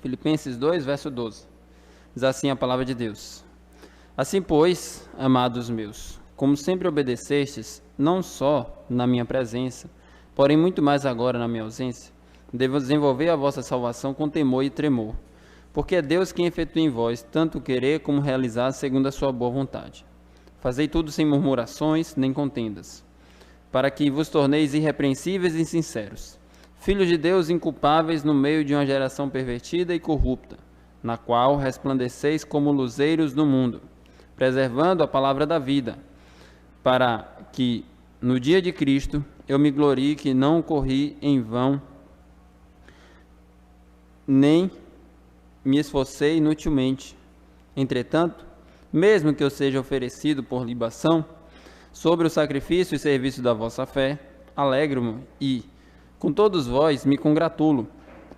Filipenses 2, verso 12. Diz assim a palavra de Deus: Assim, pois, amados meus, como sempre obedecestes, não só na minha presença, porém muito mais agora na minha ausência, devo desenvolver a vossa salvação com temor e tremor, porque é Deus quem efetua em vós tanto querer como realizar segundo a sua boa vontade. Fazei tudo sem murmurações nem contendas, para que vos torneis irrepreensíveis e sinceros, filhos de Deus inculpáveis no meio de uma geração pervertida e corrupta, na qual resplandeceis como luzeiros no mundo, preservando a palavra da vida, para que, no dia de Cristo, eu me glorie que não corri em vão, nem me esforcei inutilmente. Entretanto, mesmo que eu seja oferecido por libação, sobre o sacrifício e serviço da vossa fé, alegro-me e, com todos vós, me congratulo.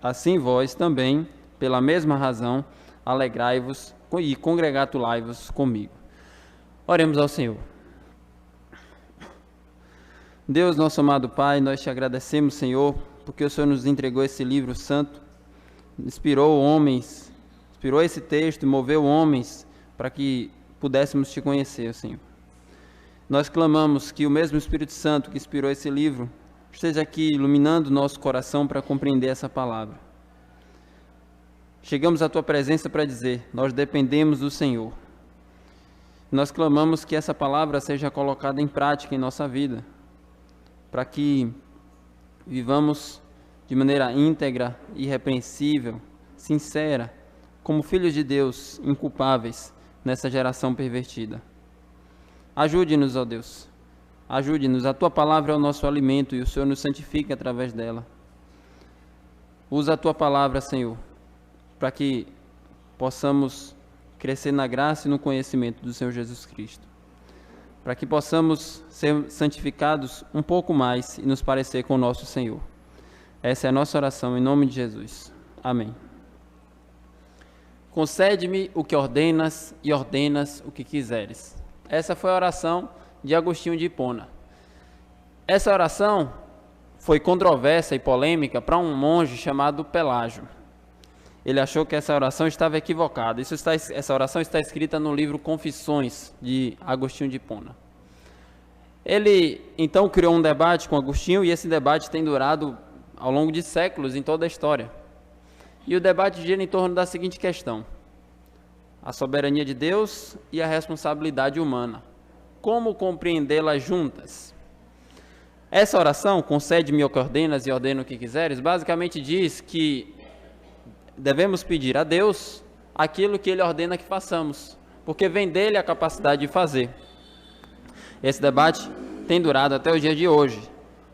Assim vós também, pela mesma razão, alegrai-vos e congratulai-vos comigo. Oremos ao Senhor. Deus, nosso amado Pai, nós te agradecemos, Senhor, porque o Senhor nos entregou esse livro santo, inspirou homens, inspirou esse texto e moveu homens para que pudéssemos te conhecer, Senhor. Nós clamamos que o mesmo Espírito Santo que inspirou esse livro esteja aqui iluminando nosso coração para compreender essa palavra. Chegamos à tua presença para dizer: nós dependemos do Senhor. Nós clamamos que essa palavra seja colocada em prática em nossa vida, para que vivamos de maneira íntegra, irrepreensível, sincera, como filhos de Deus, inculpáveis nessa geração pervertida. Ajude-nos, ó Deus, ajude-nos. A tua palavra é o nosso alimento e o Senhor nos santifica através dela. Usa a tua palavra, Senhor, para que possamos crescer na graça e no conhecimento do Senhor Jesus Cristo, para que possamos ser santificados um pouco mais e nos parecer com o nosso Senhor. Essa é a nossa oração em nome de Jesus. Amém. Concede-me o que ordenas e ordenas o que quiseres. Essa foi a oração de Agostinho de Hipona. Essa oração foi controversa e polêmica para um monge chamado Pelágio. Ele achou que essa oração estava equivocada. Essa oração está escrita no livro Confissões, de Agostinho de Hipona. Ele, então, criou um debate com Agostinho, e esse debate tem durado ao longo de séculos em toda a história. E o debate gira em torno da seguinte questão: a soberania de Deus e a responsabilidade humana. Como compreendê-las juntas? Essa oração, concede-me o que ordenas e ordena o que quiseres, basicamente diz que devemos pedir a Deus aquilo que Ele ordena que façamos, porque vem dele a capacidade de fazer. Esse debate tem durado até o dia de hoje.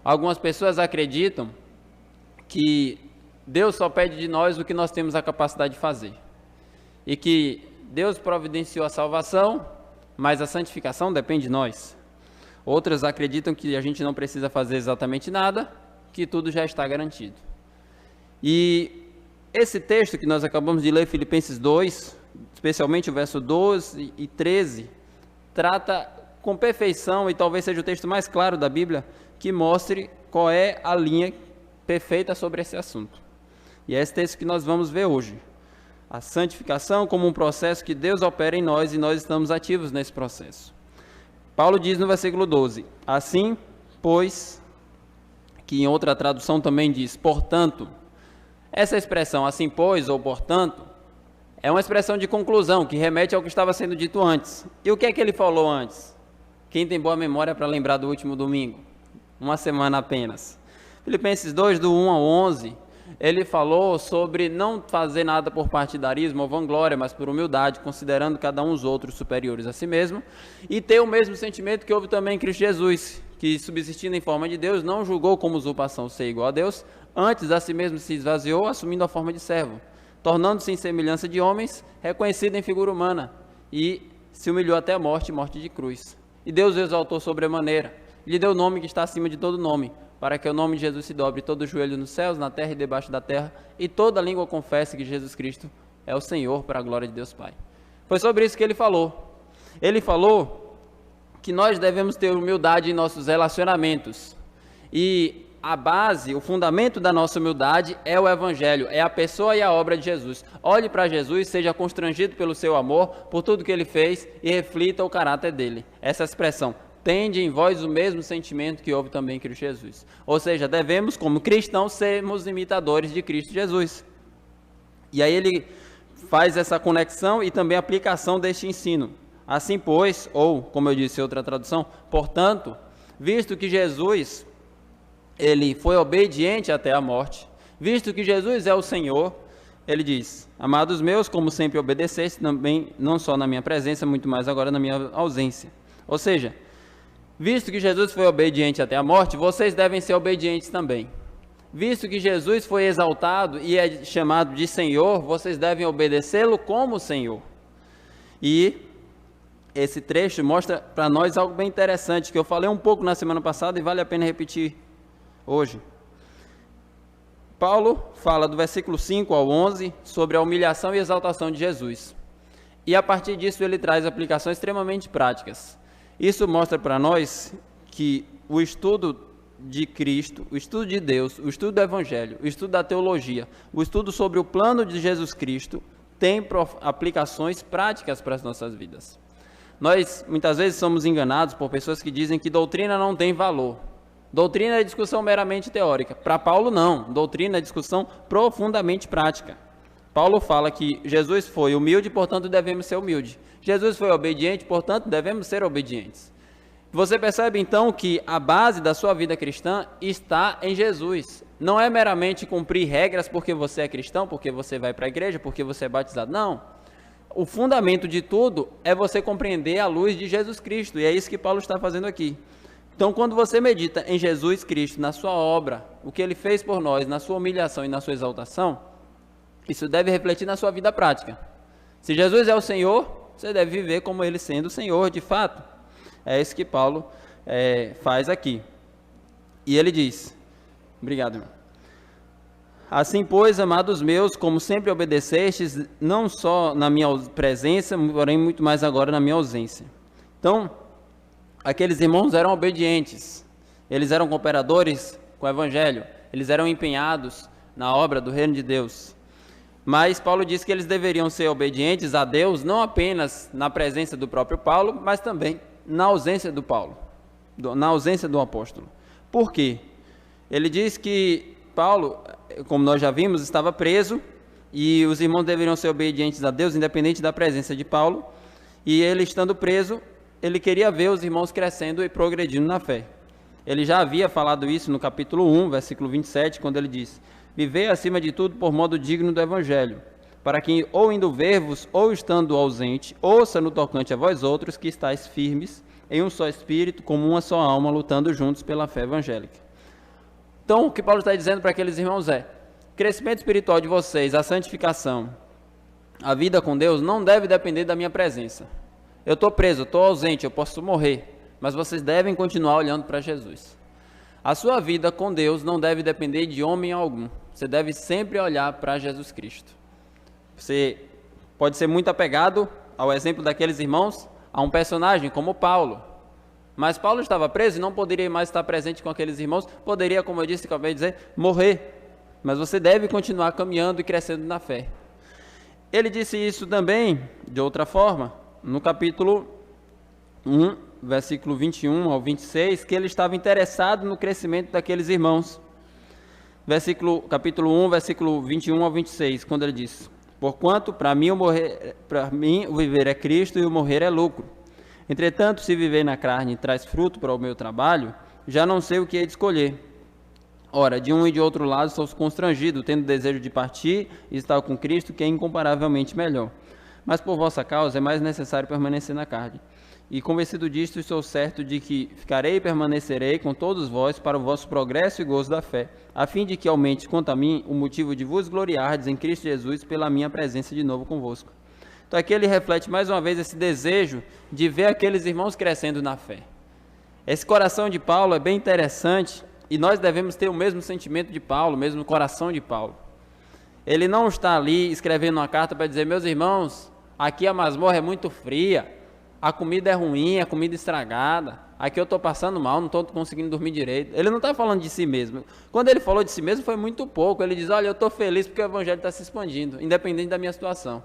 Algumas pessoas acreditam que Deus só pede de nós o que nós temos a capacidade de fazer, e que Deus providenciou a salvação, mas a santificação depende de nós. Outras acreditam que a gente não precisa fazer exatamente nada, que tudo já está garantido. E esse texto que nós acabamos de ler, Filipenses 2, especialmente o verso 12 e 13, trata com perfeição, e talvez seja o texto mais claro da Bíblia, que mostre qual é a linha perfeita sobre esse assunto. E é esse texto que nós vamos ver hoje. A santificação como um processo que Deus opera em nós, e nós estamos ativos nesse processo. Paulo diz no versículo 12, assim, pois, que em outra tradução também diz, portanto. Essa expressão, assim, pois, ou portanto, é uma expressão de conclusão, que remete ao que estava sendo dito antes. E o que é que ele falou antes? Quem tem boa memória para lembrar do último domingo? Uma semana apenas. Filipenses 2, do 1 ao 11, ele falou sobre não fazer nada por partidarismo ou vanglória, mas por humildade, considerando cada um os outros superiores a si mesmo, e ter o mesmo sentimento que houve também em Cristo Jesus, que, subsistindo em forma de Deus, não julgou como usurpação ser igual a Deus, antes a si mesmo se esvaziou, assumindo a forma de servo, tornando-se em semelhança de homens, reconhecido em figura humana, e se humilhou até a morte, morte de cruz. E Deus o exaltou sobremaneira, lhe deu o nome que está acima de todo nome, para que o nome de Jesus se dobre todo o joelho nos céus, na terra e debaixo da terra, e toda língua confesse que Jesus Cristo é o Senhor, para a glória de Deus Pai. Foi sobre isso que ele falou. Ele falou que nós devemos ter humildade em nossos relacionamentos. E a base, o fundamento da nossa humildade é o Evangelho, é a pessoa e a obra de Jesus. Olhe para Jesus, seja constrangido pelo seu amor, por tudo que ele fez e reflita o caráter dele. Essa expressão, tende em vós o mesmo sentimento que houve também em Cristo Jesus. Ou seja, devemos, como cristãos, sermos imitadores de Cristo Jesus. E aí ele faz essa conexão e também aplicação deste ensino. Assim, pois, ou, como eu disse em outra tradução, portanto, visto que Jesus, ele foi obediente até a morte, visto que Jesus é o Senhor, ele diz, amados meus, como sempre obedeceste, também, não só na minha presença, muito mais agora na minha ausência. Ou seja, visto que Jesus foi obediente até a morte, vocês devem ser obedientes também. Visto que Jesus foi exaltado e é chamado de Senhor, vocês devem obedecê-lo como Senhor. E esse trecho mostra para nós algo bem interessante, que eu falei um pouco na semana passada e vale a pena repetir hoje. Paulo fala do versículo 5 ao 11 sobre a humilhação e exaltação de Jesus. E a partir disso ele traz aplicações extremamente práticas. Isso mostra para nós que o estudo de Cristo, o estudo de Deus, o estudo do Evangelho, o estudo da teologia, o estudo sobre o plano de Jesus Cristo tem aplicações práticas para as nossas vidas. Nós muitas vezes somos enganados por pessoas que dizem que doutrina não tem valor. Doutrina é discussão meramente teórica. Para Paulo, não. Doutrina é discussão profundamente prática. Paulo fala que Jesus foi humilde, portanto devemos ser humildes. Jesus foi obediente, portanto devemos ser obedientes. Você percebe então que a base da sua vida cristã está em Jesus. Não é meramente cumprir regras porque você é cristão, porque você vai para a igreja, porque você é batizado. Não. O fundamento de tudo é você compreender a luz de Jesus Cristo. E é isso que Paulo está fazendo aqui. Então, quando você medita em Jesus Cristo, na sua obra, o que ele fez por nós, na sua humilhação e na sua exaltação, isso deve refletir na sua vida prática. Se Jesus é o Senhor, você deve viver como ele sendo o Senhor, de fato. É isso que Paulo faz aqui. E ele diz, obrigado, irmão. Assim, pois, amados meus, como sempre obedecestes, não só na minha presença, porém muito mais agora na minha ausência. Então, aqueles irmãos eram obedientes, eles eram cooperadores com o Evangelho, eles eram empenhados na obra do reino de Deus. Mas Paulo diz que eles deveriam ser obedientes a Deus, não apenas na presença do próprio Paulo, mas também na ausência do Paulo, na ausência do apóstolo. Por quê? Ele diz que Paulo, como nós já vimos, estava preso e os irmãos deveriam ser obedientes a Deus, independente da presença de Paulo, e ele estando preso, ele queria ver os irmãos crescendo e progredindo na fé. Ele já havia falado isso no capítulo 1, versículo 27, quando ele diz, vivei acima de tudo por modo digno do Evangelho, para que, ou indo ver-vos, ou estando ausente, ouça no tocante a vós outros que estáis firmes, em um só espírito, como uma só alma, lutando juntos pela fé evangélica. Então, o que Paulo está dizendo para aqueles irmãos é, crescimento espiritual de vocês, a santificação, a vida com Deus, não deve depender da minha presença. Eu estou preso, eu estou ausente, eu posso morrer, mas vocês devem continuar olhando para Jesus. A sua vida com Deus não deve depender de homem algum. Você deve sempre olhar para Jesus Cristo. Você pode ser muito apegado ao exemplo daqueles irmãos, a um personagem como Paulo. Mas Paulo estava preso e não poderia mais estar presente com aqueles irmãos. Poderia, como eu disse, acabei de dizer, morrer. Mas você deve continuar caminhando e crescendo na fé. Ele disse isso também, de outra forma, no capítulo 1, versículo 21 ao 26, que ele estava interessado no crescimento daqueles irmãos. Capítulo 1, versículo 21 ao 26, quando ele diz, porquanto para mim o viver é Cristo e o morrer é lucro. Entretanto, se viver na carne traz fruto para o meu trabalho, já não sei o que hei de escolher. Ora, de um e de outro lado sou constrangido, tendo desejo de partir e estar com Cristo, que é incomparavelmente melhor. Mas por vossa causa é mais necessário permanecer na carne. E convencido disto, estou certo de que ficarei e permanecerei com todos vós para o vosso progresso e gozo da fé, a fim de que aumente quanto a mim o motivo de vos gloriardes em Cristo Jesus pela minha presença de novo convosco. Então aqui ele reflete mais uma vez esse desejo de ver aqueles irmãos crescendo na fé. Esse coração de Paulo é bem interessante e nós devemos ter o mesmo sentimento de Paulo, o mesmo coração de Paulo. Ele não está ali escrevendo uma carta para dizer, meus irmãos, aqui a masmorra é muito fria, a comida é ruim, a comida estragada. aqui eu estou passando mal, não estou conseguindo dormir direito. Ele não está falando de si mesmo. Quando ele falou de si mesmo foi muito pouco. Ele diz, olha, eu estou feliz porque o evangelho está se expandindo, independente da minha situação.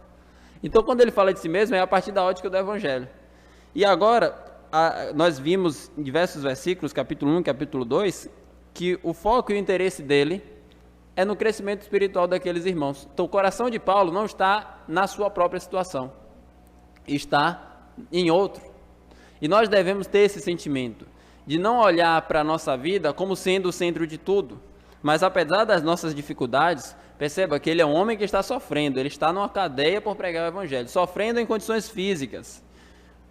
Então, quando ele fala de si mesmo, é a partir da ótica do evangelho. E agora, nós vimos em diversos versículos, capítulo 1 e capítulo 2, que o foco e o interesse dele é no crescimento espiritual daqueles irmãos. Então, o coração de Paulo não está na sua própria situação, está em outro. E nós devemos ter esse sentimento de não olhar para a nossa vida como sendo o centro de tudo, mas apesar das nossas dificuldades, perceba que ele é um homem que está sofrendo, ele está numa cadeia por pregar o evangelho, sofrendo em condições físicas,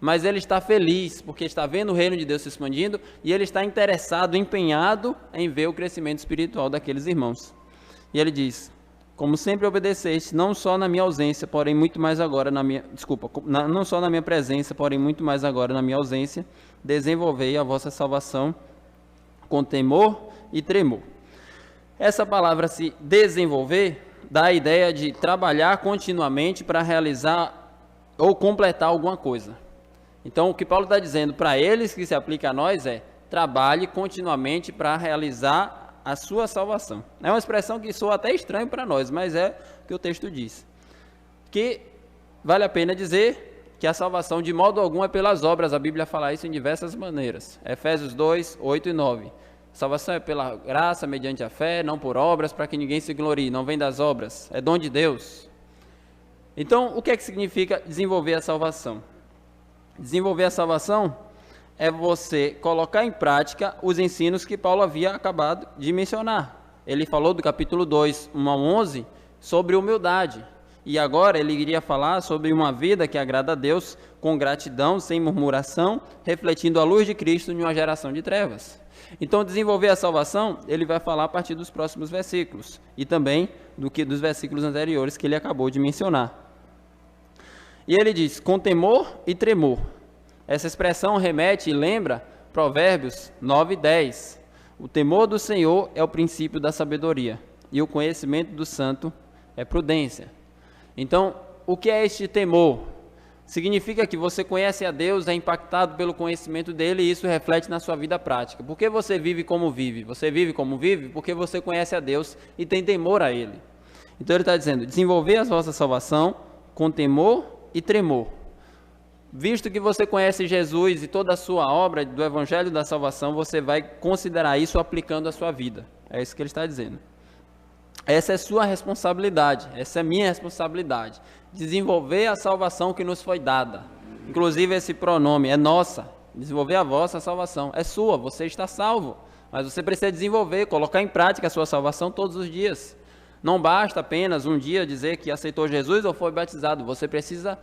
mas ele está feliz porque está vendo o reino de Deus se expandindo e ele está interessado, empenhado em ver o crescimento espiritual daqueles irmãos. E ele diz, como sempre obedeceste, não só na minha ausência, porém muito mais agora não só na minha presença, porém muito mais agora na minha ausência, desenvolvei a vossa salvação com temor e tremor. Essa palavra se desenvolver dá a ideia de trabalhar continuamente para realizar ou completar alguma coisa. Então o que Paulo está dizendo para eles, que se aplica a nós, é trabalhe continuamente para realizar a sua salvação. É uma expressão que soa até estranho para nós, mas é o que o texto diz. Que vale a pena dizer que a salvação de modo algum é pelas obras, a Bíblia fala isso em diversas maneiras. Efésios 2, 8 e 9. A salvação é pela graça, mediante a fé, não por obras, para que ninguém se glorie, não vem das obras, é dom de Deus. Então, o que é que significa desenvolver a salvação? Desenvolver a salvação é você colocar em prática os ensinos que Paulo havia acabado de mencionar. Ele falou do capítulo 2, 1 a 11, sobre humildade. E agora ele iria falar sobre uma vida que agrada a Deus, com gratidão, sem murmuração, refletindo a luz de Cristo em uma geração de trevas. Então, desenvolver a salvação, ele vai falar a partir dos próximos versículos, e também dos versículos anteriores que ele acabou de mencionar. E ele diz, com temor e tremor. Essa expressão remete e lembra Provérbios 9 e 10. O temor do Senhor é o princípio da sabedoria, e o conhecimento do santo é prudência. Então, o que é este temor? Significa que você conhece a Deus, é impactado pelo conhecimento dele, e isso reflete na sua vida prática. Por que você vive como vive? Você vive como vive porque você conhece a Deus e tem temor a ele. Então ele está dizendo, desenvolver a vossa salvação com temor e tremor. Visto que você conhece Jesus e toda a sua obra do Evangelho da Salvação, você vai considerar isso aplicando à sua vida. É isso que ele está dizendo. Essa é sua responsabilidade, essa é minha responsabilidade. Desenvolver a salvação que nos foi dada. Inclusive esse pronome é nossa. Desenvolver a vossa salvação. É sua, você está salvo. Mas você precisa desenvolver, colocar em prática a sua salvação todos os dias. Não basta apenas um dia dizer que aceitou Jesus ou foi batizado. Você precisa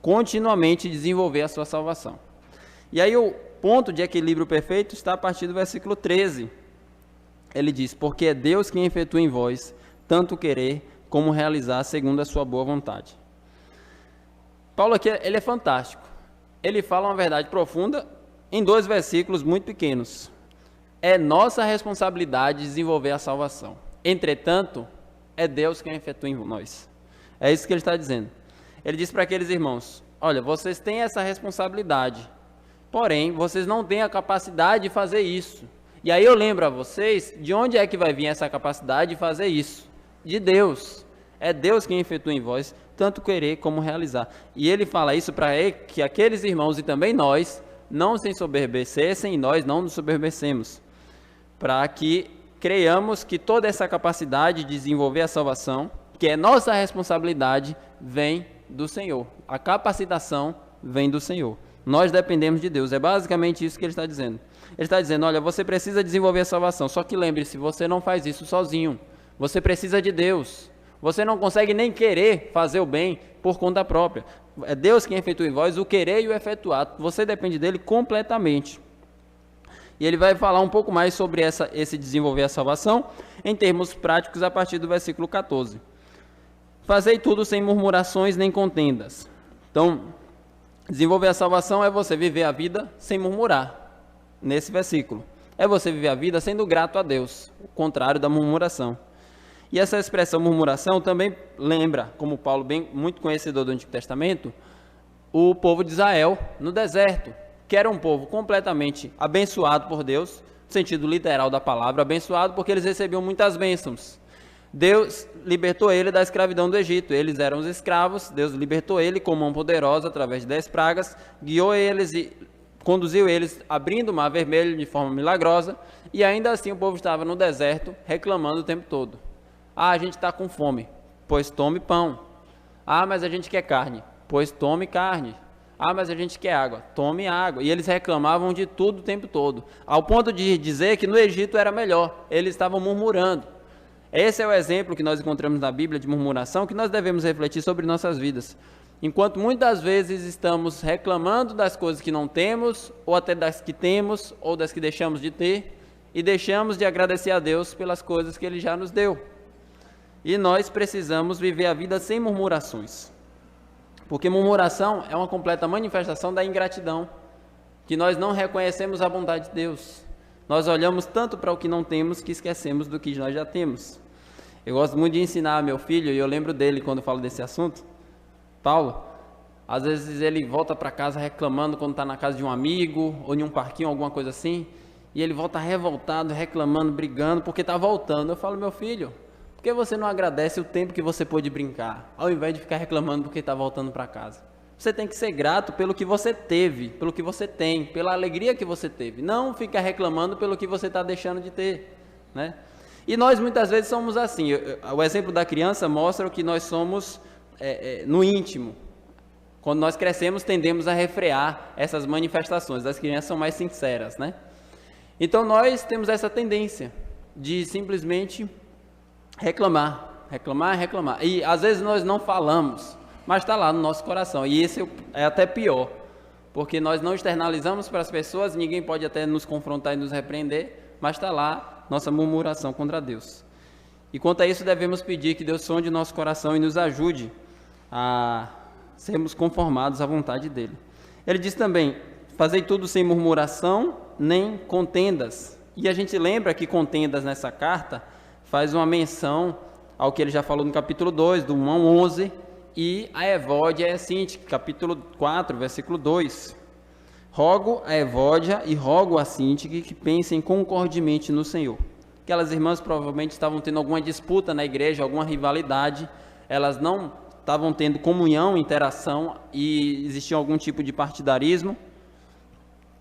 continuamente desenvolver a sua salvação. E aí o ponto de equilíbrio perfeito está a partir do versículo 13. Ele diz, porque é Deus quem efetua em vós tanto querer como realizar segundo a sua boa vontade. Paulo aqui, ele é fantástico. Ele fala uma verdade profunda em 2 versículos muito pequenos. É nossa responsabilidade desenvolver a salvação. Entretanto, é Deus quem efetua em nós. É isso que ele está dizendo. Ele diz para aqueles irmãos, olha, vocês têm essa responsabilidade, porém, vocês não têm a capacidade de fazer isso. E aí eu lembro a vocês, de onde é que vai vir essa capacidade de fazer isso? De Deus. É Deus quem efetua em vós, tanto querer como realizar. E ele fala isso para que aqueles irmãos e também nós, não se ensoberbecessem, e nós não nos soberbecemos, para que creiamos que toda essa capacidade de desenvolver a salvação, que é nossa responsabilidade, vem do Senhor. A capacitação vem do Senhor. Nós dependemos de Deus. É basicamente isso que ele está dizendo. Ele está dizendo, olha, você precisa desenvolver a salvação. Só que lembre-se, você não faz isso sozinho. Você precisa de Deus. Você não consegue nem querer fazer o bem por conta própria. É Deus quem efetua em vós o querer e o efetuar. Você depende dele completamente. E ele vai falar um pouco mais sobre esse desenvolver a salvação em termos práticos a partir do versículo 14. Fazei tudo sem murmurações nem contendas. Então, desenvolver a salvação é você viver a vida sem murmurar, nesse versículo. É você viver a vida sendo grato a Deus, o contrário da murmuração. E essa expressão murmuração também lembra, como Paulo, muito conhecedor do Antigo Testamento, o povo de Israel no deserto. que era um povo completamente abençoado por Deus, no sentido literal da palavra, abençoado porque eles recebiam muitas bênçãos. Deus libertou ele da escravidão do Egito. Eles eram os escravos, Deus libertou ele com mão poderosa através de 10 pragas, guiou eles e conduziu eles abrindo o mar vermelho de forma milagrosa, e ainda assim o povo estava no deserto reclamando o tempo todo. Ah, a gente está com fome, pois tome pão. Ah, mas a gente quer carne, pois tome carne. Ah, mas a gente quer água, tome água. E eles reclamavam de tudo o tempo todo, ao ponto de dizer que no Egito era melhor. Eles estavam murmurando. Esse é o exemplo que nós encontramos na Bíblia de murmuração, que nós devemos refletir sobre nossas vidas. Enquanto muitas vezes estamos reclamando das coisas que não temos, ou até das que temos, ou das que deixamos de ter, e deixamos de agradecer a Deus pelas coisas que Ele já nos deu. E nós precisamos viver a vida sem murmurações, porque murmuração é uma completa manifestação da ingratidão, que nós não reconhecemos a bondade de Deus. Nós olhamos tanto para o que não temos que esquecemos do que nós já temos. Eu gosto muito de ensinar a meu filho, e eu lembro dele quando falo desse assunto, Paulo. Às vezes ele volta para casa reclamando quando está na casa de um amigo, ou em um parquinho, alguma coisa assim, e ele volta revoltado, reclamando, brigando, porque está voltando. Eu falo, meu filho, por que você não agradece o tempo que você pôde brincar, ao invés de ficar reclamando porque está voltando para casa? Você tem que ser grato pelo que você teve, pelo que você tem, pela alegria que você teve. Não ficar reclamando pelo que você está deixando de ter, né? E nós muitas vezes somos assim. O exemplo da criança mostra o que nós somos no íntimo. Quando nós crescemos, tendemos a refrear essas manifestações. As crianças são mais sinceras, né? Então nós temos essa tendência de simplesmente reclamar. E às vezes nós não falamos, mas está lá no nosso coração. E esse é até pior, porque nós não externalizamos para as pessoas, ninguém pode até nos confrontar e nos repreender, mas está lá nossa murmuração contra Deus. E quanto a isso, devemos pedir que Deus sonde nosso coração e nos ajude a sermos conformados à vontade dEle. Ele diz também, fazei tudo sem murmuração, nem contendas. E a gente lembra que contendas nessa carta faz uma menção ao que ele já falou no capítulo 2, do 1 ao 11, e a Evódia e a Síntique, capítulo 4, versículo 2. Rogo a Evódia e rogo a Síntique que pensem concordemente no Senhor. Aquelas irmãs provavelmente estavam tendo alguma disputa na igreja, alguma rivalidade, elas não estavam tendo comunhão, interação, e existia algum tipo de partidarismo.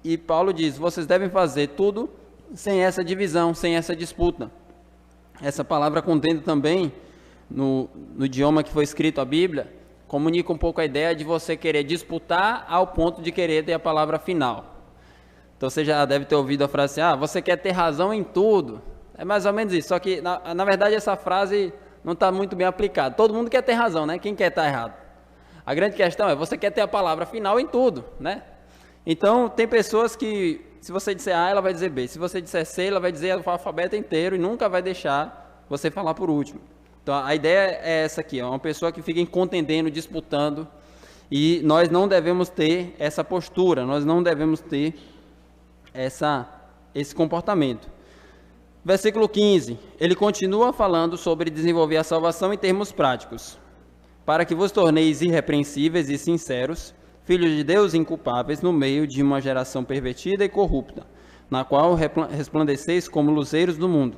E Paulo diz, vocês devem fazer tudo sem essa divisão, sem essa disputa. Essa palavra contendo também, no idioma que foi escrito a Bíblia, comunica um pouco a ideia de você querer disputar ao ponto de querer ter a palavra final. Então você já deve ter ouvido a frase assim, você quer ter razão em tudo. É mais ou menos isso, só que na verdade essa frase não está muito bem aplicada. Todo mundo quer ter razão, né? Quem quer estar errado? A grande questão é, você quer ter a palavra final em tudo, né? Então tem pessoas que, se você disser A, ela vai dizer B. Se você disser C, ela vai dizer o alfabeto inteiro e nunca vai deixar você falar por último. Então a ideia é essa aqui, é uma pessoa que fica contendendo, disputando, e nós não devemos ter essa postura, nós não devemos ter esse comportamento. Versículo 15, ele continua falando sobre desenvolver a salvação em termos práticos. Para que vos torneis irrepreensíveis e sinceros, filhos de Deus inculpáveis no meio de uma geração pervertida e corrupta, na qual resplandeceis como luzeiros do mundo.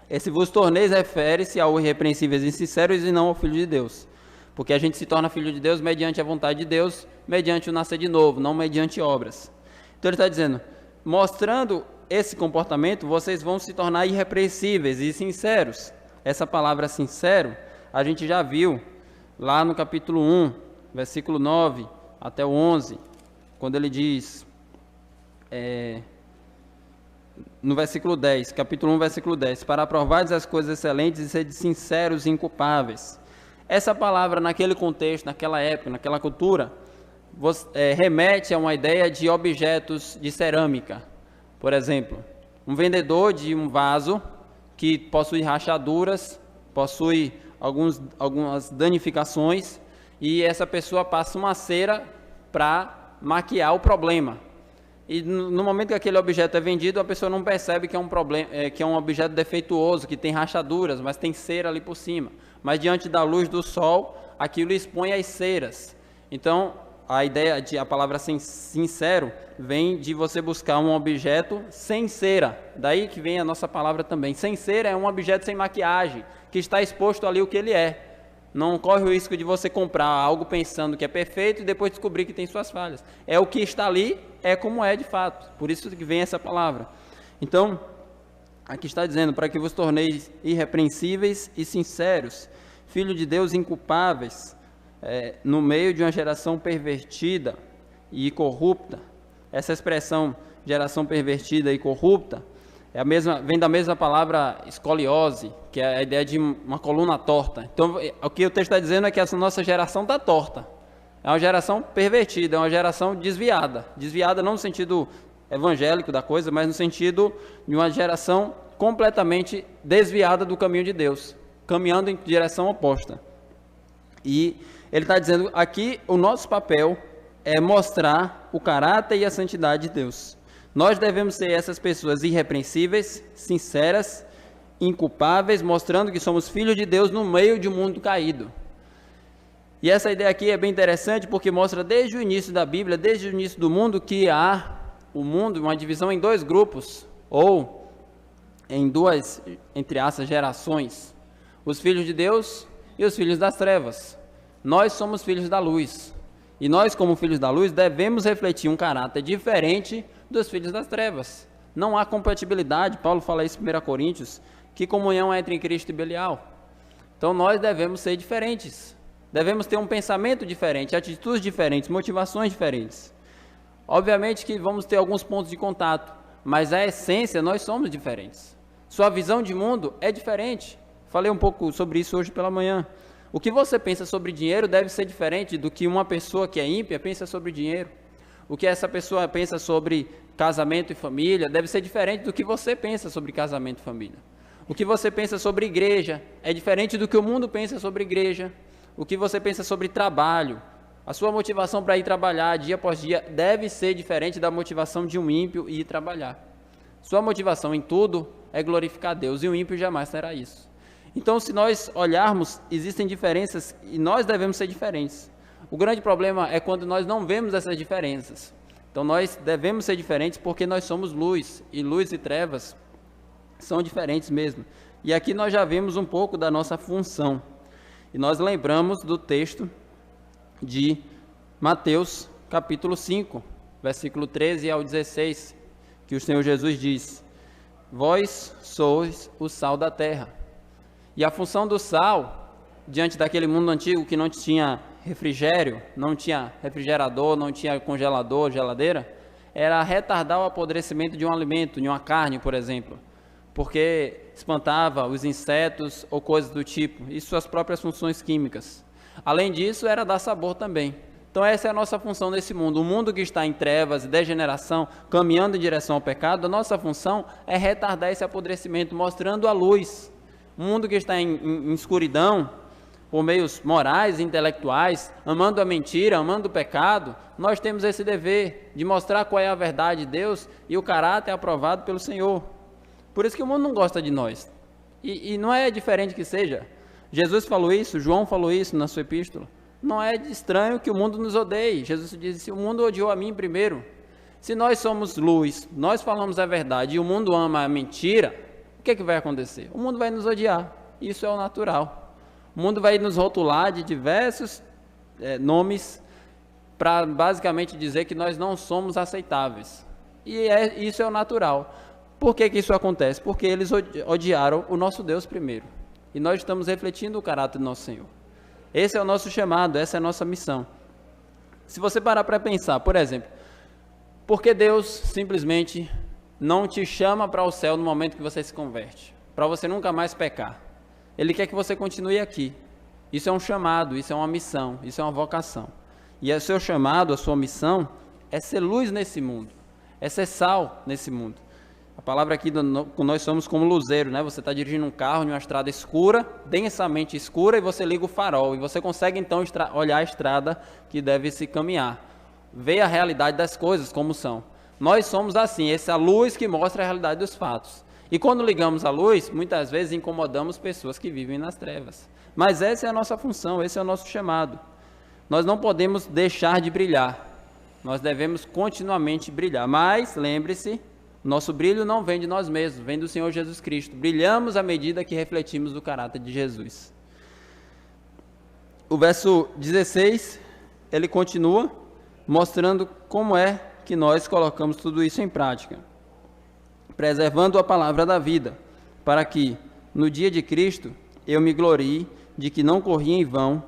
Esse vos torneis refere-se ao irrepreensíveis e sinceros e não ao Filho de Deus. Porque a gente se torna filho de Deus mediante a vontade de Deus, mediante o nascer de novo, não mediante obras. Então ele está dizendo, mostrando esse comportamento, vocês vão se tornar irrepreensíveis e sinceros. Essa palavra sincero, a gente já viu lá no capítulo 1, versículo 9 até o 11, quando ele diz, no versículo 10, capítulo 1, versículo 10, para aprovardes as coisas excelentes e serdes sinceros e inculpáveis. Essa palavra, naquele contexto, naquela época, naquela cultura, remete a uma ideia de objetos de cerâmica. Por exemplo, um vendedor de um vaso que possui rachaduras, possui algumas danificações, e essa pessoa passa uma cera para maquiar o problema. E no momento que aquele objeto é vendido, a pessoa não percebe que é um problema, que é um objeto defeituoso, que tem rachaduras, mas tem cera ali por cima. Mas diante da luz do sol, aquilo expõe as ceras. Então, a ideia de a palavra sincero vem de você buscar um objeto sem cera. Daí que vem a nossa palavra também. Sem cera é um objeto sem maquiagem, que está exposto ali o que ele é. Não corre o risco de você comprar algo pensando que é perfeito e depois descobrir que tem suas falhas. É o que está ali, é como é de fato. Por isso que vem essa palavra. Então, aqui está dizendo, para que vos torneis irrepreensíveis e sinceros, filho de Deus inculpáveis, no meio de uma geração pervertida e corrupta. Essa expressão, geração pervertida e corrupta, vem da mesma palavra escoliose, que é a ideia de uma coluna torta. Então, o que o texto está dizendo é que essa nossa geração está torta. É uma geração pervertida, é uma geração desviada. Desviada não no sentido evangélico da coisa, mas no sentido de uma geração completamente desviada do caminho de Deus, caminhando em direção oposta. E ele está dizendo aqui, o nosso papel é mostrar o caráter e a santidade de Deus. Nós devemos ser essas pessoas irrepreensíveis, sinceras, inculpáveis, mostrando que somos filhos de Deus no meio de um mundo caído. E essa ideia aqui é bem interessante porque mostra desde o início da Bíblia, desde o início do mundo, que há o mundo, uma divisão em dois grupos, ou em duas, entre aspas, gerações. Os filhos de Deus e os filhos das trevas. Nós somos filhos da luz. E nós, como filhos da luz, devemos refletir um caráter diferente dos filhos das trevas. Não há compatibilidade, Paulo fala isso em 1 Coríntios, que comunhão há entre Cristo e Belial. Então nós devemos ser diferentes. Devemos ter um pensamento diferente, atitudes diferentes, motivações diferentes. Obviamente que vamos ter alguns pontos de contato, mas a essência nós somos diferentes. Sua visão de mundo é diferente. Falei um pouco sobre isso hoje pela manhã. O que você pensa sobre dinheiro deve ser diferente do que uma pessoa que é ímpia pensa sobre dinheiro. O que essa pessoa pensa sobre casamento e família deve ser diferente do que você pensa sobre casamento e família. O que você pensa sobre igreja é diferente do que o mundo pensa sobre igreja. O que você pensa sobre trabalho, a sua motivação para ir trabalhar dia após dia deve ser diferente da motivação de um ímpio ir trabalhar. Sua motivação em tudo é glorificar Deus e o ímpio jamais terá isso. Então, se nós olharmos, existem diferenças e nós devemos ser diferentes. O grande problema é quando nós não vemos essas diferenças. Então, nós devemos ser diferentes porque nós somos luz, e luz e trevas são diferentes mesmo. E aqui nós já vimos um pouco da nossa função. E nós lembramos do texto de Mateus, capítulo 5, versículo 13 ao 16, que o Senhor Jesus diz: vós sois o sal da terra. E a função do sal, diante daquele mundo antigo que não tinha refrigério, não tinha refrigerador, não tinha congelador, geladeira, era retardar o apodrecimento de um alimento, de uma carne, por exemplo, porque espantava os insetos ou coisas do tipo, e suas próprias funções químicas. Além disso, era dar sabor também. Então essa é a nossa função nesse mundo. O mundo que está em trevas e degeneração, caminhando em direção ao pecado, a nossa função é retardar esse apodrecimento, mostrando a luz. O mundo que está em escuridão, por meios morais e intelectuais, amando a mentira, amando o pecado, nós temos esse dever de mostrar qual é a verdade de Deus e o caráter aprovado pelo Senhor. Por isso que o mundo não gosta de nós. E não é diferente que seja. Jesus falou isso, João falou isso na sua epístola. Não é estranho que o mundo nos odeie. Jesus disse: o mundo odiou a mim primeiro. Se nós somos luz, nós falamos a verdade e o mundo ama a mentira, o que é que vai acontecer? O mundo vai nos odiar. Isso é o natural. O mundo vai nos rotular de diversos nomes para basicamente dizer que nós não somos aceitáveis. E isso é o natural. Por que isso acontece? Porque eles odiaram o nosso Deus primeiro. E nós estamos refletindo o caráter do nosso Senhor. Esse é o nosso chamado, essa é a nossa missão. Se você parar para pensar, por exemplo, por que Deus simplesmente não te chama para o céu no momento que você se converte? Para você nunca mais pecar. Ele quer que você continue aqui. Isso é um chamado, isso é uma missão, isso é uma vocação. E o seu chamado, a sua missão, é ser luz nesse mundo, é ser sal nesse mundo. A palavra aqui, nós somos como luzeiro, né? Você está dirigindo um carro em uma estrada escura, densamente escura, e você liga o farol, e você consegue então olhar a estrada que deve se caminhar, ver a realidade das coisas como são. Nós somos assim, essa luz que mostra a realidade dos fatos. E quando ligamos a luz, muitas vezes incomodamos pessoas que vivem nas trevas. Mas essa é a nossa função, esse é o nosso chamado. nós não podemos deixar de brilhar. Nós devemos continuamente brilhar. Mas, lembre-se, nosso brilho não vem de nós mesmos, vem do Senhor Jesus Cristo. Brilhamos à medida que refletimos o caráter de Jesus. O verso 16, ele continua mostrando como é que nós colocamos tudo isso em prática. Preservando a palavra da vida, para que, no dia de Cristo, eu me glorie de que não corri em vão,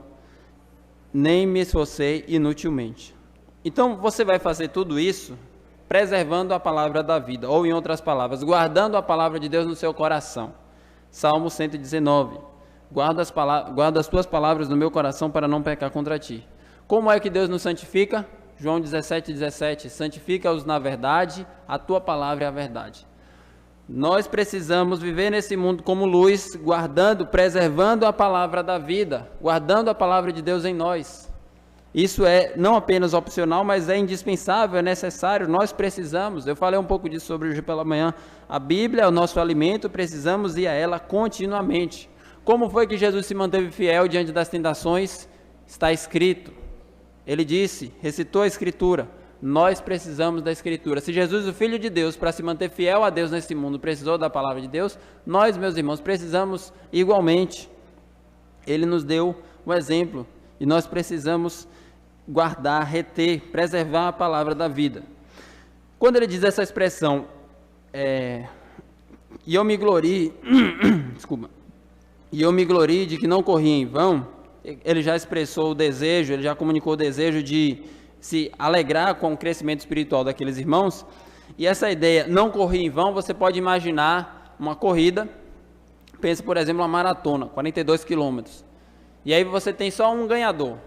nem me esforcei inutilmente. Então, você vai fazer tudo isso preservando a palavra da vida, ou em outras palavras, guardando a palavra de Deus no seu coração. Salmo 119. Guarda as tuas palavras no meu coração para não pecar contra ti. Como é que Deus nos santifica? João 17:17. Santifica-os na verdade, a tua palavra é a verdade. Nós precisamos viver nesse mundo como luz, guardando, preservando a palavra da vida, guardando a palavra de Deus em nós. Isso é não apenas opcional, mas é indispensável, é necessário, nós precisamos. Eu falei um pouco disso sobre hoje pela manhã. A Bíblia é o nosso alimento, precisamos ir a ela continuamente. Como foi que Jesus se manteve fiel diante das tentações? Está escrito. Ele disse, recitou a Escritura. Nós precisamos da Escritura. Se Jesus, o Filho de Deus, para se manter fiel a Deus nesse mundo, precisou da palavra de Deus, nós, meus irmãos, precisamos igualmente. Ele nos deu um exemplo e nós precisamos guardar, reter, preservar a palavra da vida. Quando ele diz essa expressão, e eu me glorie, desculpa, e eu me glorie de que não corri em vão, ele já expressou o desejo, ele já comunicou o desejo de se alegrar com o crescimento espiritual daqueles irmãos. E essa ideia, não corri em vão, você pode imaginar uma corrida, pensa, por exemplo, uma maratona, 42 quilômetros. E aí você tem só um ganhador,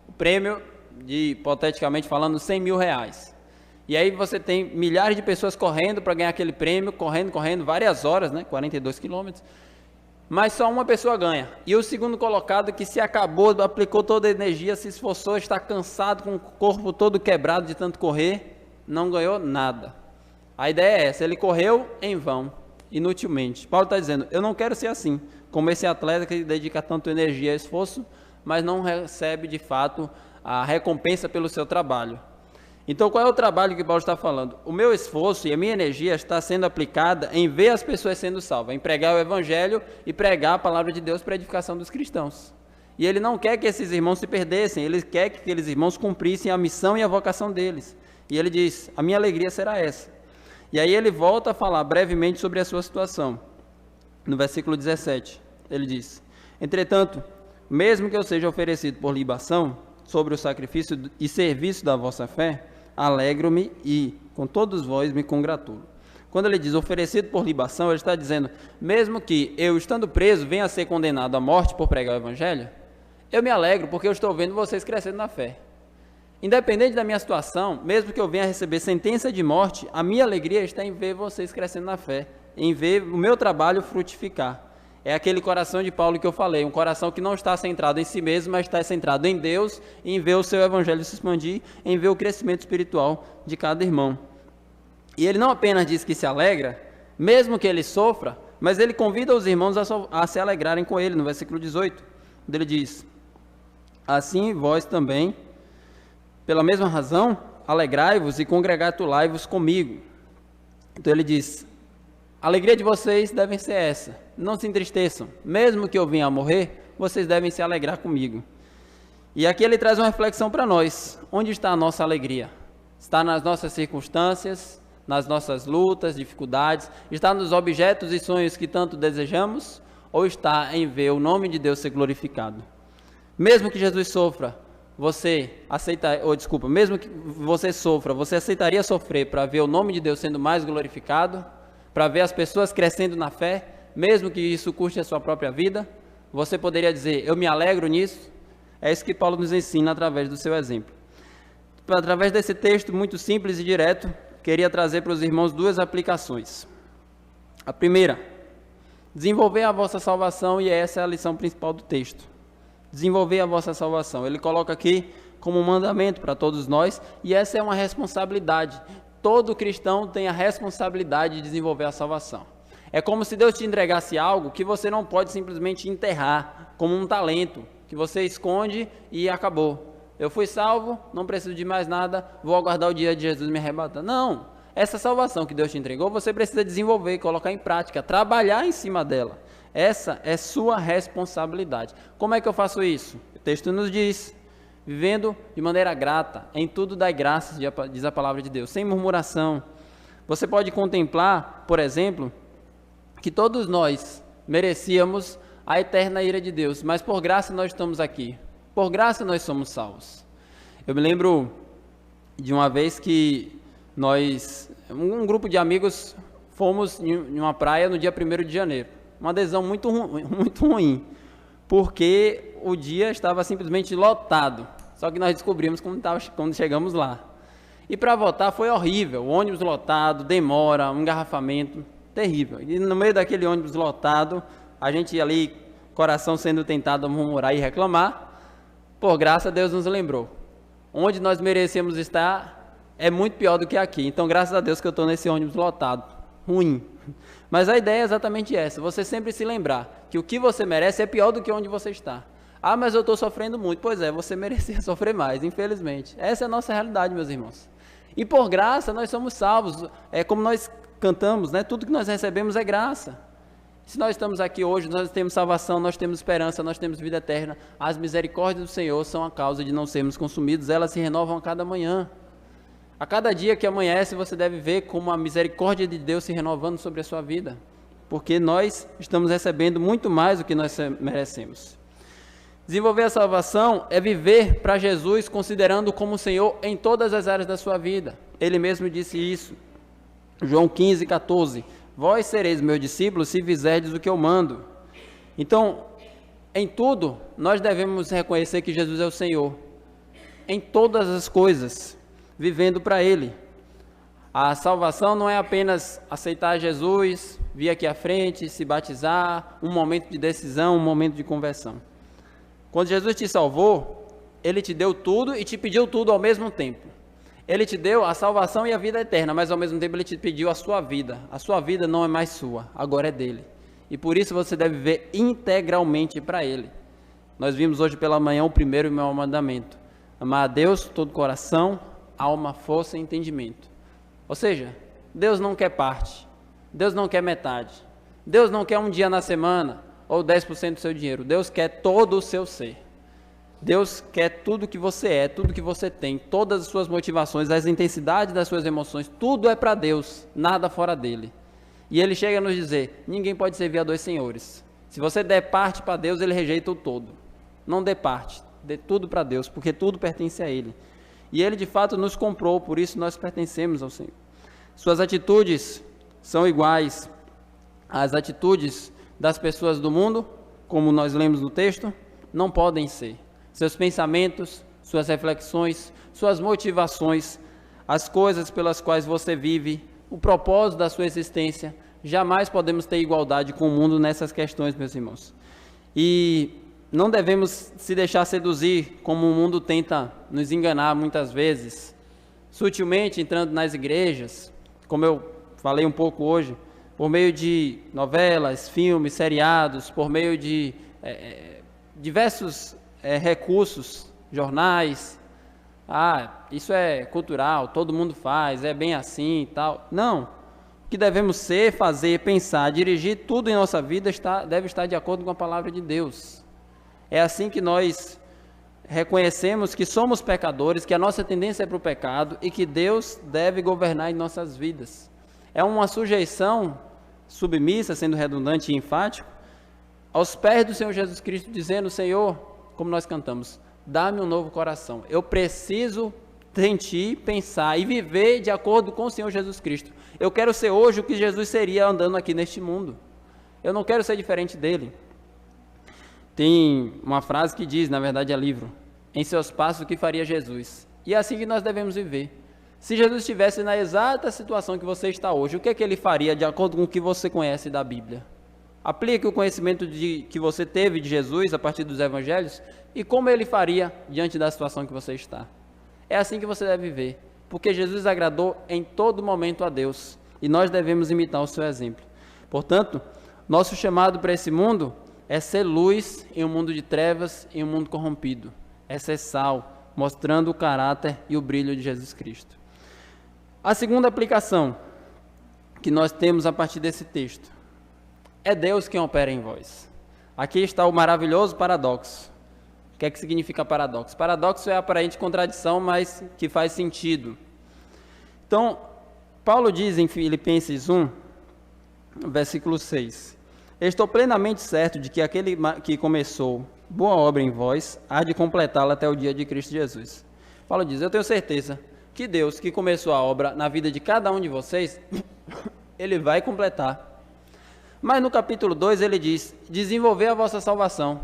o prêmio de, hipoteticamente falando, 100 mil reais. E aí você tem milhares de pessoas correndo para ganhar aquele prêmio, correndo, várias horas, né? 42 quilômetros. Mas só uma pessoa ganha. E o segundo colocado, que se acabou, aplicou toda a energia, se esforçou, está cansado, com o corpo todo quebrado de tanto correr, não ganhou nada. A ideia é essa, ele correu em vão, inutilmente. Paulo está dizendo, eu não quero ser assim, como esse atleta que dedica tanto energia e esforço, mas não recebe de fato a recompensa pelo seu trabalho. Então, qual é o trabalho que Paulo está falando? O meu esforço e a minha energia está sendo aplicada em ver as pessoas sendo salvas, em pregar o Evangelho e pregar a palavra de Deus para a edificação dos cristãos. E ele não quer que esses irmãos se perdessem, ele quer que aqueles irmãos cumprissem a missão e a vocação deles. E ele diz, a minha alegria será essa. E aí ele volta a falar brevemente sobre a sua situação. No versículo 17, ele diz, entretanto, mesmo que eu seja oferecido por libação, sobre o sacrifício e serviço da vossa fé, alegro-me e, com todos vós, me congratulo. Quando ele diz oferecido por libação, ele está dizendo, mesmo que eu, estando preso, venha a ser condenado à morte por pregar o Evangelho, eu me alegro porque eu estou vendo vocês crescendo na fé. Independente da minha situação, mesmo que eu venha a receber sentença de morte, a minha alegria está em ver vocês crescendo na fé, em ver o meu trabalho frutificar. É aquele coração de Paulo que eu falei, um coração que não está centrado em si mesmo, mas está centrado em Deus, em ver o seu evangelho se expandir, em ver o crescimento espiritual de cada irmão. E ele não apenas diz que se alegra, mesmo que ele sofra, mas ele convida os irmãos a se alegrarem com ele, no versículo 18, onde ele diz, assim vós também, pela mesma razão, alegrai-vos e congratulai-vos comigo. Então ele diz, a alegria de vocês deve ser essa, não se entristeçam, mesmo que eu venha a morrer, vocês devem se alegrar comigo. E aqui ele traz uma reflexão para nós, onde está a nossa alegria? Está nas nossas circunstâncias, nas nossas lutas, dificuldades, está nos objetos e sonhos que tanto desejamos, ou está em ver o nome de Deus ser glorificado? Mesmo que Jesus sofra, mesmo que você sofra, você aceitaria sofrer para ver o nome de Deus sendo mais glorificado? Para ver as pessoas crescendo na fé, mesmo que isso custe a sua própria vida? Você poderia dizer, eu me alegro nisso? É isso que Paulo nos ensina através do seu exemplo. Através desse texto muito simples e direto, queria trazer para os irmãos duas aplicações. A primeira, desenvolver a vossa salvação, e essa é a lição principal do texto. Desenvolver a vossa salvação. Ele coloca aqui como um mandamento para todos nós, e essa é uma responsabilidade. Todo cristão tem a responsabilidade de desenvolver a salvação. É como se Deus te entregasse algo que você não pode simplesmente enterrar, como um talento, que você esconde e acabou. eu fui salvo, não preciso de mais nada, vou aguardar o dia de Jesus me arrebatar. Não, essa salvação que Deus te entregou, você precisa desenvolver, colocar em prática, trabalhar em cima dela. Essa é sua responsabilidade. Como é que eu faço isso? O texto nos diz, vivendo de maneira grata, em tudo dai graças, diz a palavra de Deus, sem murmuração. Você pode contemplar, por exemplo, que todos nós merecíamos a eterna ira de Deus, mas por graça nós estamos aqui. Por graça nós somos salvos. Eu me lembro de uma vez que nós, um grupo de amigos, fomos em uma praia no dia 1º de janeiro. Uma adesão muito ruim, porque o dia estava simplesmente lotado. Só que nós descobrimos quando chegamos lá. E para voltar foi horrível, o ônibus lotado, demora, um engarrafamento, terrível. E no meio daquele ônibus lotado, a gente ali, coração sendo tentado a murmurar e reclamar, por graça Deus nos lembrou. Onde nós merecemos estar é muito pior do que aqui. Então, graças a Deus que eu estou nesse ônibus lotado, ruim. Mas a ideia é exatamente essa, você sempre se lembrar que o que você merece é pior do que onde você está. Ah, mas eu estou sofrendo muito. Pois é, você merecia sofrer mais, infelizmente. Essa é a nossa realidade, meus irmãos. E por graça nós somos salvos. É como nós cantamos, né? Tudo que nós recebemos é graça. Se nós estamos aqui hoje, nós temos salvação, nós temos esperança, nós temos vida eterna. As misericórdias do Senhor são a causa de não sermos consumidos, elas se renovam a cada manhã. A cada dia que amanhece, você deve ver como a misericórdia de Deus se renovando sobre a sua vida, porque nós estamos recebendo muito mais do que nós merecemos. Desenvolver a salvação é viver para Jesus, considerando como o Senhor em todas as áreas da sua vida. Ele mesmo disse isso. João 15:14. Vós sereis meus discípulos se fizerdes o que eu mando. Então, em tudo, nós devemos reconhecer que Jesus é o Senhor. Em todas as coisas, vivendo para Ele. A salvação não é apenas aceitar Jesus, vir aqui à frente, se batizar, um momento de decisão, um momento de conversão. Quando Jesus te salvou, Ele te deu tudo e te pediu tudo ao mesmo tempo. Ele te deu a salvação e a vida eterna, mas ao mesmo tempo Ele te pediu a sua vida. A sua vida não é mais sua, agora é dele. E por isso você deve viver integralmente para Ele. Nós vimos hoje pela manhã o primeiro e maior mandamento. Amar a Deus todo o coração, alma, força e entendimento. Ou seja, Deus não quer parte, Deus não quer metade, Deus não quer um dia na semana ou 10% do seu dinheiro, Deus quer todo o seu ser. Deus quer tudo que você é, tudo que você tem, todas as suas motivações, as intensidades das suas emoções, tudo é para Deus, nada fora dele. E Ele chega a nos dizer, ninguém pode servir a dois senhores. Se você der parte para Deus, Ele rejeita o todo. Não dê parte, dê tudo para Deus, porque tudo pertence a Ele. E Ele de fato nos comprou, por isso nós pertencemos ao Senhor. Suas atitudes são iguais às atitudes das pessoas do mundo, como nós lemos no texto, não podem ser. Seus pensamentos, suas reflexões, suas motivações, as coisas pelas quais você vive, o propósito da sua existência, jamais podemos ter igualdade com o mundo nessas questões, meus irmãos. E não devemos se deixar seduzir, como o mundo tenta nos enganar muitas vezes, sutilmente entrando nas igrejas, como eu falei um pouco hoje, por meio de novelas, filmes, seriados, por meio de diversos recursos, jornais. Isso é cultural, todo mundo faz, é bem assim e tal. Não, o que devemos ser, fazer, pensar, dirigir tudo em nossa vida deve estar de acordo com a palavra de Deus. É assim que nós reconhecemos que somos pecadores, que a nossa tendência é para o pecado e que Deus deve governar em nossas vidas. É uma sujeição submissa, sendo redundante e enfático, aos pés do Senhor Jesus Cristo, dizendo, Senhor, como nós cantamos, dá-me um novo coração. Eu preciso em Ti pensar e viver de acordo com o Senhor Jesus Cristo. Eu quero ser hoje o que Jesus seria andando aqui neste mundo. Eu não quero ser diferente dele. Tem uma frase que diz, na verdade é livro, em seus passos o que faria Jesus. E é assim que nós devemos viver. Se Jesus estivesse na exata situação que você está hoje, o que é que Ele faria de acordo com o que você conhece da Bíblia? Aplique o conhecimento que você teve de Jesus a partir dos evangelhos e como Ele faria diante da situação que você está. É assim que você deve viver, porque Jesus agradou em todo momento a Deus e nós devemos imitar o seu exemplo. Portanto, nosso chamado para esse mundo é ser luz em um mundo de trevas, em um mundo corrompido. É ser sal, mostrando o caráter e o brilho de Jesus Cristo. A segunda aplicação que nós temos a partir desse texto é Deus quem opera em vós. Aqui está o maravilhoso paradoxo. O que é que significa paradoxo? Paradoxo é a aparente contradição, mas que faz sentido. Então, Paulo diz em Filipenses 1, versículo 6: estou plenamente certo de que aquele que começou boa obra em vós há de completá-la até o dia de Cristo Jesus. Paulo diz, eu tenho certeza que Deus, que começou a obra na vida de cada um de vocês, Ele vai completar. Mas no capítulo 2 ele diz, desenvolver a vossa salvação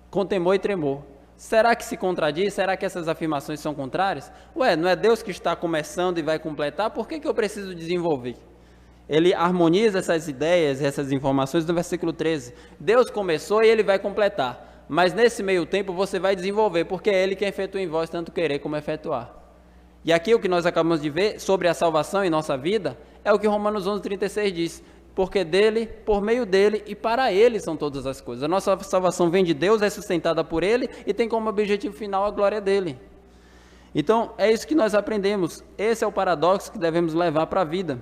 com temor e tremor. Será que se contradiz? Será que essas afirmações são contrárias? Ué, não é Deus que está começando e vai completar? Por que eu preciso desenvolver? Ele harmoniza essas ideias, essas informações no versículo 13. Deus começou e Ele vai completar. Mas nesse meio tempo você vai desenvolver, porque é Ele quem efetua em vós tanto querer como efetuar. E aqui o que nós acabamos de ver sobre a salvação em nossa vida é o que Romanos 11:36 diz. Porque dele, por meio dele e para ele são todas as coisas. A nossa salvação vem de Deus, é sustentada por ele e tem como objetivo final a glória dele. Então, é isso que nós aprendemos. Esse é o paradoxo que devemos levar para a vida.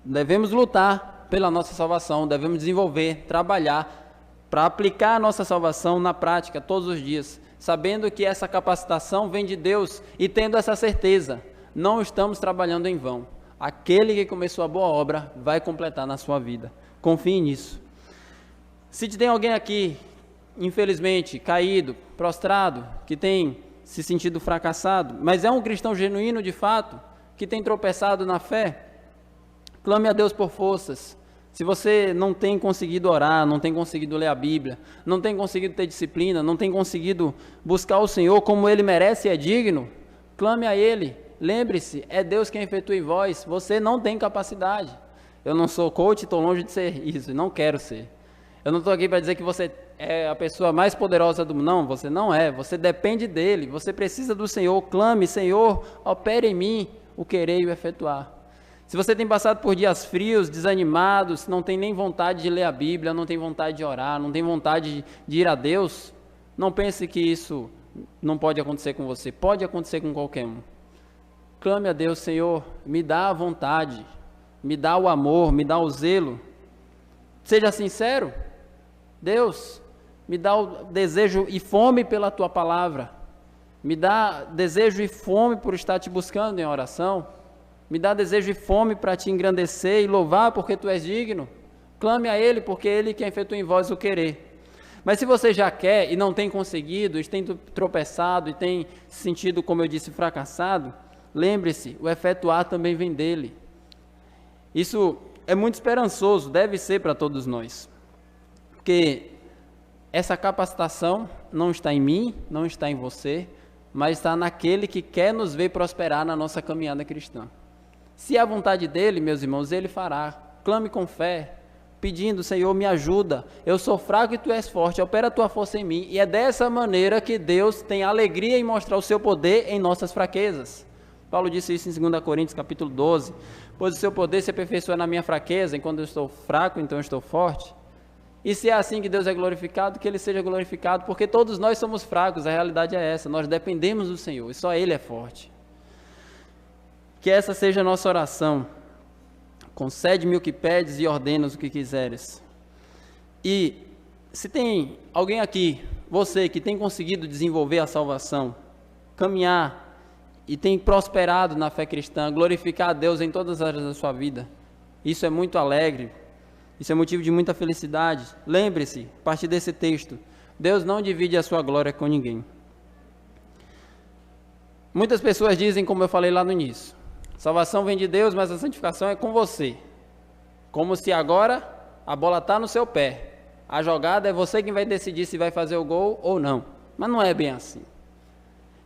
Devemos lutar pela nossa salvação, devemos desenvolver, trabalhar para aplicar a nossa salvação na prática todos os dias, sabendo que essa capacitação vem de Deus e tendo essa certeza, não estamos trabalhando em vão. Aquele que começou a boa obra vai completar na sua vida. Confie nisso. Se tem alguém aqui, infelizmente, caído, prostrado, que tem se sentido fracassado, mas é um cristão genuíno de fato, que tem tropeçado na fé, clame a Deus por forças. Se você não tem conseguido orar, não tem conseguido ler a Bíblia, não tem conseguido ter disciplina, não tem conseguido buscar o Senhor como Ele merece e é digno, clame a Ele. Lembre-se, é Deus quem efetua em vós, você não tem capacidade. Eu não sou coach, estou longe de ser isso, não quero ser. Eu não estou aqui para dizer que você é a pessoa mais poderosa do mundo, não, você não é, você depende dEle, você precisa do Senhor, clame, Senhor, opere em mim o querer e o efetuar. Se você tem passado por dias frios, desanimados, não tem nem vontade de ler a Bíblia, não tem vontade de orar, não tem vontade de ir a Deus, não pense que isso não pode acontecer com você, pode acontecer com qualquer um. Clame a Deus, Senhor, me dá a vontade, me dá o amor, me dá o zelo. Seja sincero, Deus, me dá o desejo e fome pela Tua palavra, me dá desejo e fome por estar Te buscando em oração, me dá desejo e fome para Te engrandecer e louvar porque Tu és digno. Clame a Ele, porque Ele quem efetua em vós o querer. Mas se você já quer e não tem conseguido, e tem tropeçado e tem se sentido, como eu disse, fracassado, lembre-se, o efetuar também vem dele. Isso é muito esperançoso, deve ser para todos nós. Porque essa capacitação não está em mim, não está em você, mas está naquele que quer nos ver prosperar na nossa caminhada cristã. Se é a vontade dele, meus irmãos, ele fará. Clame com fé, pedindo, Senhor, me ajuda. Eu sou fraco e Tu és forte, opera a Tua força em mim. E é dessa maneira que Deus tem alegria em mostrar o seu poder em nossas fraquezas. Paulo disse isso em 2 Coríntios capítulo 12, pois o seu poder se aperfeiçoa na minha fraqueza, enquanto eu estou fraco, então eu estou forte. E se é assim que Deus é glorificado, que Ele seja glorificado, porque todos nós somos fracos, a realidade é essa, nós dependemos do Senhor, e só Ele é forte. Que essa seja a nossa oração, concede-me o que pedes e ordenas o que quiseres. E se tem alguém aqui, você que tem conseguido desenvolver a salvação, caminhar, e tem prosperado na fé cristã, glorificar a Deus em todas as áreas da sua vida. Isso é muito alegre, isso é motivo de muita felicidade. Lembre-se, a partir desse texto, Deus não divide a sua glória com ninguém. Muitas pessoas dizem, como eu falei lá no início, salvação vem de Deus, mas a santificação é com você. Como se agora a bola está no seu pé. A jogada é você quem vai decidir se vai fazer o gol ou não. Mas não é bem assim.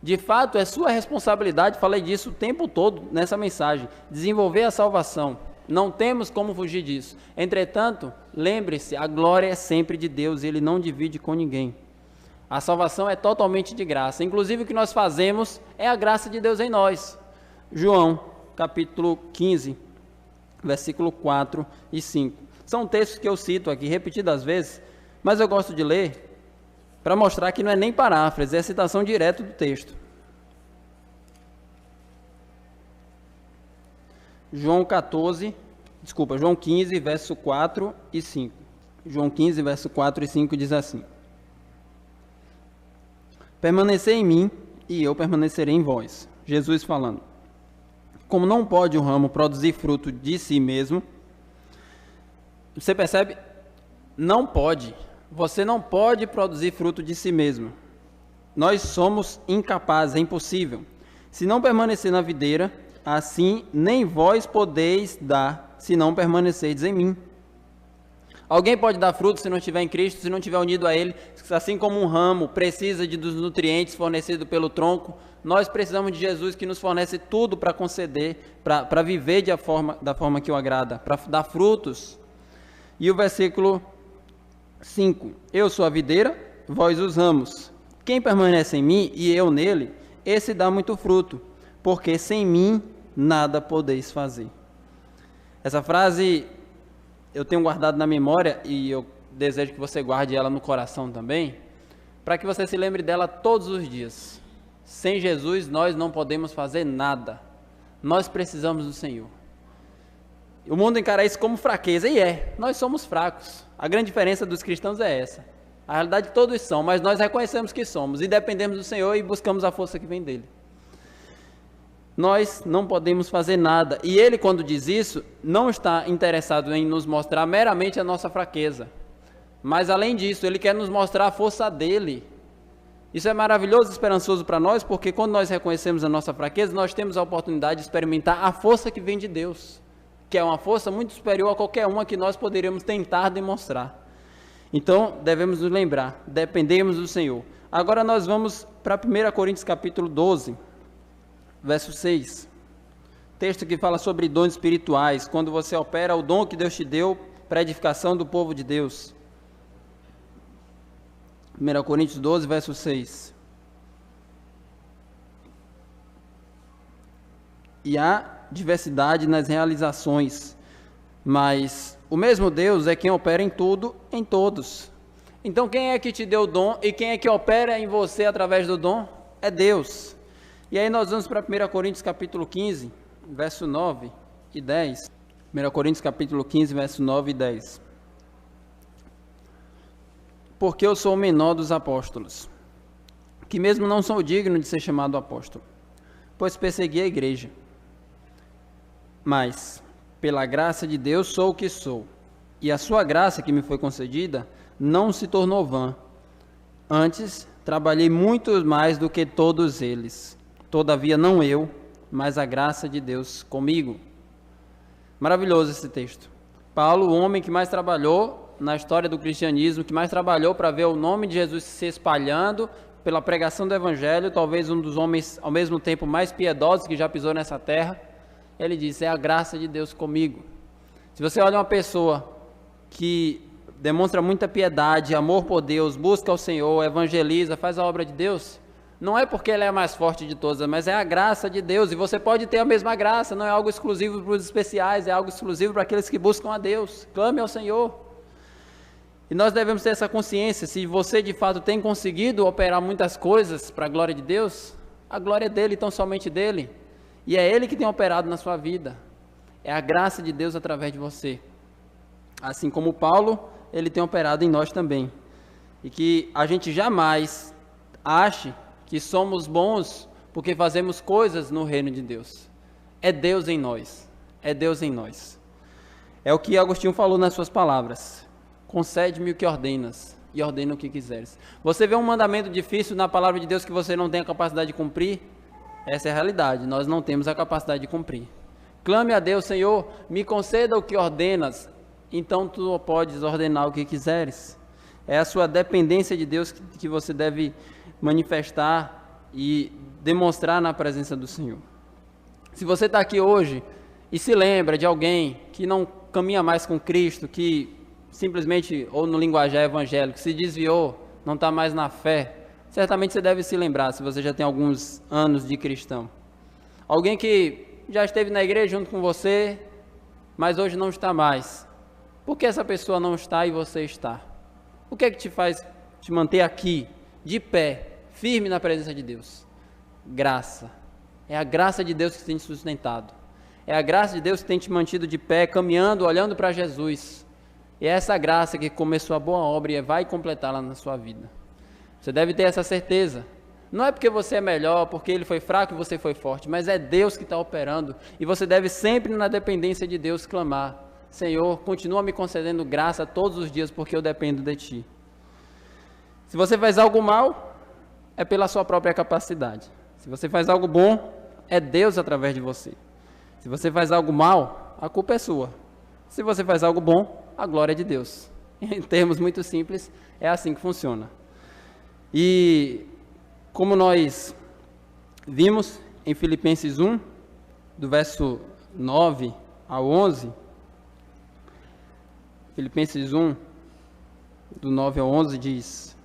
De fato, é sua responsabilidade, falei disso o tempo todo nessa mensagem, desenvolver a salvação. Não temos como fugir disso. Entretanto, lembre-se, a glória é sempre de Deus e Ele não divide com ninguém. A salvação é totalmente de graça. Inclusive, o que nós fazemos é a graça de Deus em nós. João, capítulo 15, versículo 4 e 5. São textos que eu cito aqui repetidas vezes, mas eu gosto de ler para mostrar que não é nem paráfrase, é citação direta do texto. João 15, verso 4 e 5. João 15, verso 4 e 5 diz assim: permanecei em mim, e eu permanecerei em vós. Jesus falando. Como não pode o ramo produzir fruto de si mesmo, você percebe? Não pode. Você não pode produzir fruto de si mesmo. Nós somos incapazes, é impossível. Se não permanecer na videira, assim nem vós podeis dar, se não permaneceis em mim. Alguém pode dar fruto se não estiver em Cristo, se não estiver unido a Ele, assim como um ramo precisa dos nutrientes fornecidos pelo tronco, nós precisamos de Jesus que nos fornece tudo para conceder, para viver da forma que o agrada, para dar frutos. E o versículo 5, eu sou a videira, vós os ramos. Quem permanece em mim e eu nele, esse dá muito fruto, porque sem mim nada podeis fazer. Essa frase eu tenho guardado na memória e eu desejo que você guarde ela no coração também, para que você se lembre dela todos os dias. Sem Jesus nós não podemos fazer nada. Nós precisamos do Senhor. O mundo encara isso como fraqueza, e nós somos fracos. A grande diferença dos cristãos é essa. A realidade todos são, mas nós reconhecemos que somos e dependemos do Senhor e buscamos a força que vem dele. Nós não podemos fazer nada. E ele, quando diz isso, não está interessado em nos mostrar meramente a nossa fraqueza. Mas, além disso, ele quer nos mostrar a força dele. Isso é maravilhoso e esperançoso para nós, porque quando nós reconhecemos a nossa fraqueza, nós temos a oportunidade de experimentar a força que vem de Deus, que é uma força muito superior a qualquer uma que nós poderíamos tentar demonstrar. Então, devemos nos lembrar, dependemos do Senhor. Agora nós vamos para 1 Coríntios capítulo 12, verso 6. Texto que fala sobre dons espirituais, quando você opera o dom que Deus te deu para a edificação do povo de Deus. 1 Coríntios 12, verso 6. E há diversidade nas realizações, mas o mesmo Deus é quem opera em tudo, em todos. Então quem é que te deu o dom e quem é que opera em você através do dom? É Deus. E aí nós vamos para 1 Coríntios capítulo 15, verso 9 e 10. 1 Coríntios capítulo 15, verso 9 e 10. Porque eu sou o menor dos apóstolos, que mesmo não sou digno de ser chamado apóstolo, pois persegui a igreja. Mas, pela graça de Deus, sou o que sou, e a sua graça que me foi concedida não se tornou vã. Antes, trabalhei muito mais do que todos eles. Todavia, não eu, mas a graça de Deus comigo. Maravilhoso esse texto. Paulo, o homem que mais trabalhou na história do cristianismo, que mais trabalhou para ver o nome de Jesus se espalhando pela pregação do evangelho, talvez um dos homens, ao mesmo tempo, mais piedosos que já pisou nessa terra, ele diz, é a graça de Deus comigo. Se você olha uma pessoa que demonstra muita piedade, amor por Deus, busca o Senhor, evangeliza, faz a obra de Deus, não é porque ela é a mais forte de todas, mas é a graça de Deus, e você pode ter a mesma graça, não é algo exclusivo para os especiais, é algo exclusivo para aqueles que buscam a Deus. Clame ao Senhor. E nós devemos ter essa consciência, se você de fato tem conseguido operar muitas coisas para a glória de Deus, a glória é dele, tão somente dele. E é ele que tem operado na sua vida. É a graça de Deus através de você. Assim como Paulo, ele tem operado em nós também. E que a gente jamais ache que somos bons porque fazemos coisas no reino de Deus. É Deus em nós. É Deus em nós. É o que Agostinho falou nas suas palavras. Concede-me o que ordenas, e ordena o que quiseres. Você vê um mandamento difícil na palavra de Deus que você não tem a capacidade de cumprir? Essa é a realidade, nós não temos a capacidade de cumprir. Clame a Deus, Senhor, me conceda o que ordenas, então tu podes ordenar o que quiseres. É a sua dependência de Deus que você deve manifestar e demonstrar na presença do Senhor. Se você está aqui hoje e se lembra de alguém que não caminha mais com Cristo, que simplesmente, ou no linguajar evangélico, se desviou, não está mais na fé, certamente você deve se lembrar, se você já tem alguns anos de cristão. Alguém que já esteve na igreja junto com você, mas hoje não está mais. Por que essa pessoa não está e você está? O que é que te faz te manter aqui, de pé, firme na presença de Deus? Graça. É a graça de Deus que tem te sustentado. É a graça de Deus que tem te mantido de pé, caminhando, olhando para Jesus. E é essa graça que começou a boa obra e vai completá-la na sua vida. Você deve ter essa certeza. Não é porque você é melhor, porque ele foi fraco e você foi forte, mas é Deus que está operando. E você deve sempre, na dependência de Deus, clamar: Senhor, continua me concedendo graça todos os dias, porque eu dependo de Ti. Se você faz algo mal, é pela sua própria capacidade. Se você faz algo bom, é Deus através de você. Se você faz algo mal, a culpa é sua. Se você faz algo bom, a glória é de Deus. Em termos muito simples, é assim que funciona. E como nós vimos em Filipenses 1, do verso 9 ao 11, Filipenses 1, do 9 ao 11 diz: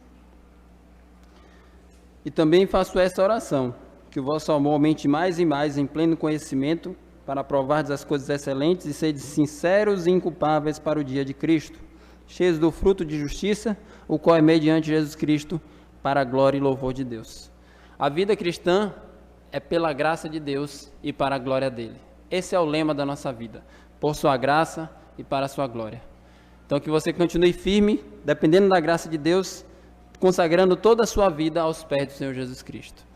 E também faço essa oração, que o vosso amor aumente mais e mais em pleno conhecimento, para provardes as coisas excelentes e seres sinceros e inculpáveis para o dia de Cristo, cheios do fruto de justiça, o qual é mediante Jesus Cristo, para a glória e louvor de Deus. A vida cristã é pela graça de Deus e para a glória dele. Esse é o lema da nossa vida, por sua graça e para a sua glória. Então que você continue firme, dependendo da graça de Deus, consagrando toda a sua vida aos pés do Senhor Jesus Cristo.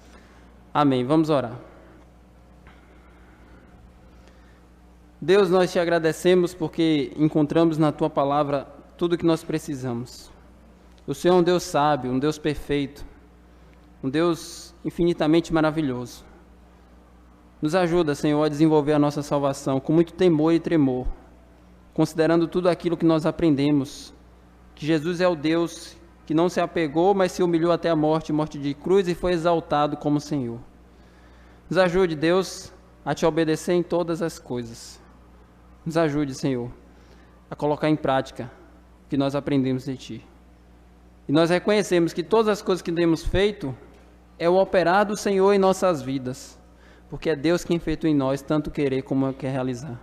Amém. Vamos orar. Deus, nós te agradecemos porque encontramos na tua palavra tudo o que nós precisamos. O Senhor é um Deus sábio, um Deus perfeito, um Deus infinitamente maravilhoso. Nos ajuda, Senhor, a desenvolver a nossa salvação com muito temor e tremor, considerando tudo aquilo que nós aprendemos, que Jesus é o Deus que não se apegou, mas se humilhou até a morte de cruz, e foi exaltado como Senhor. Nos ajude, Deus, a te obedecer em todas as coisas. Nos ajude, Senhor, a colocar em prática o que nós aprendemos de Ti. E nós reconhecemos que todas as coisas que temos feito é o operar do Senhor em nossas vidas, porque é Deus quem feito em nós tanto querer como quer realizar.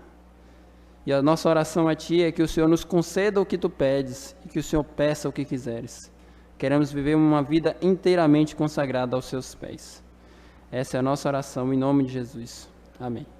E a nossa oração a Ti é que o Senhor nos conceda o que Tu pedes e que o Senhor peça o que quiseres. Queremos viver uma vida inteiramente consagrada aos Seus pés. Essa é a nossa oração em nome de Jesus. Amém.